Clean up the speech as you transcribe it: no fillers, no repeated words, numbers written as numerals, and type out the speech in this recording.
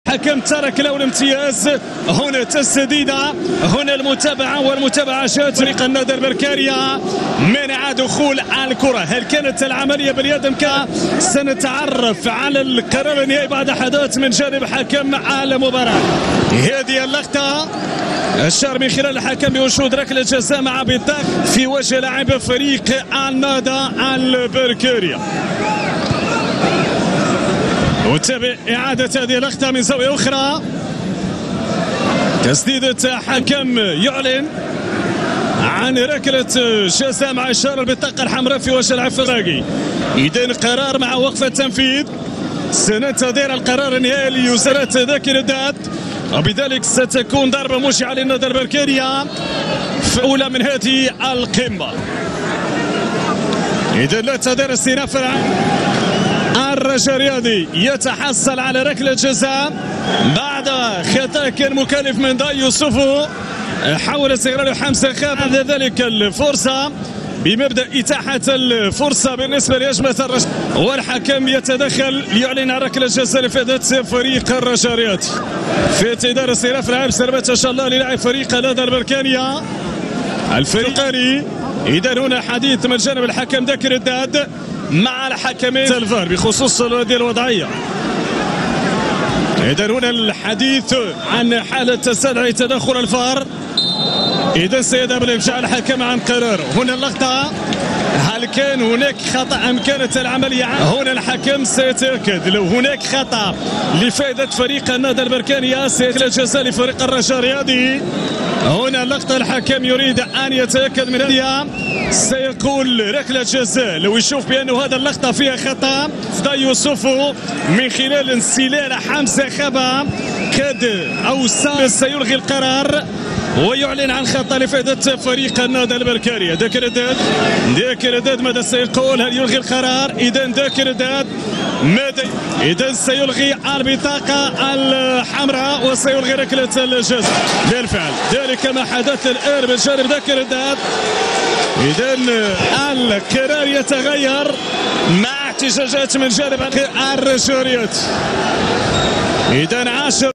حكم ترك له الامتياز. هنا تسديده، هنا المتابعه والمتابعه جاءت فريق النادي البركانية منع دخول الكره. هل كانت العمليه باليد؟ سنتعرف على القرار النهائي بعد حدث من جانب حكم المباراه. هذه اللقطه الشار من خلال الحكم بوجود ركله جزاء مع بطاق في وجه لاعب فريق النادي البركانية. وتابع إعادة هذه اللقطة من زاوية أخرى. تسديدة حكم يعلن عن ركلة جزاء مع إشارة البطاقة الحمراء في وجه اللاعب الراقي. إذن قرار مع وقف التنفيذ. سننتظر القرار النهائي لوزارة ذاكرة، وبذلك ستكون ضربة موجعة للنادي البركانية في أولى من هذه القمة. إذن لا تدار استئناف الرجاء الرياضي يتحصل على ركلة جزاء بعد خطأ كان مكلف من ضاي يوسفو. حاول استغلال حمزة خاب بعد ذلك الفرصة بمبدأ إتاحة الفرصة بالنسبة لهجمة الرجاء، والحكم يتدخل ليعلن عن ركلة جزاء لفائدة فريق الرجاء الرياضي. في اعتذار استئناف لاعب سلامات إن شاء الله للاعب فريق النادي البركانية الفريقاني. إذا هنا حديث من جانب الحكم ذاكر الداد مع الحكمين الفار بخصوص هذه الوضعية. إذا هنا الحديث عن حالة تستدعي تدخل الفار. إذا سيذهب لإفشاء الحكم عن قراره. هنا اللقطة، هل كان هناك خطأ أم كانت العملية؟ هنا الحكم سيتأكد. لو هناك خطأ لفائدة فريق النادي البركانية سيكون جزاء لفريق الرجاء الرياضي. هنا اللقطة الحكم يريد أن يتأكد من هذه، سيقول ركلة جزاء لو يشوف بأن هذا اللقطة فيها خطأ. ضاي يوسفو من خلال انسلال حمزة خبا قد أو سيلغي القرار ويعلن عن خطأ لفائدة فريق النادي البركانية. ذاكر الداد ماذا سيقول؟ هل يلغي القرار؟ إذا ذاكر الداد ماذا؟ إذا سيلغي البطاقة الحمراء وسيلغي ركلة الجزاء. بالفعل ذلك ما حدث الآن بجانب ذاكر الداد. إذا القرار يتغير مع احتجاجات من جانب الرجاء الرياضي. إذا 10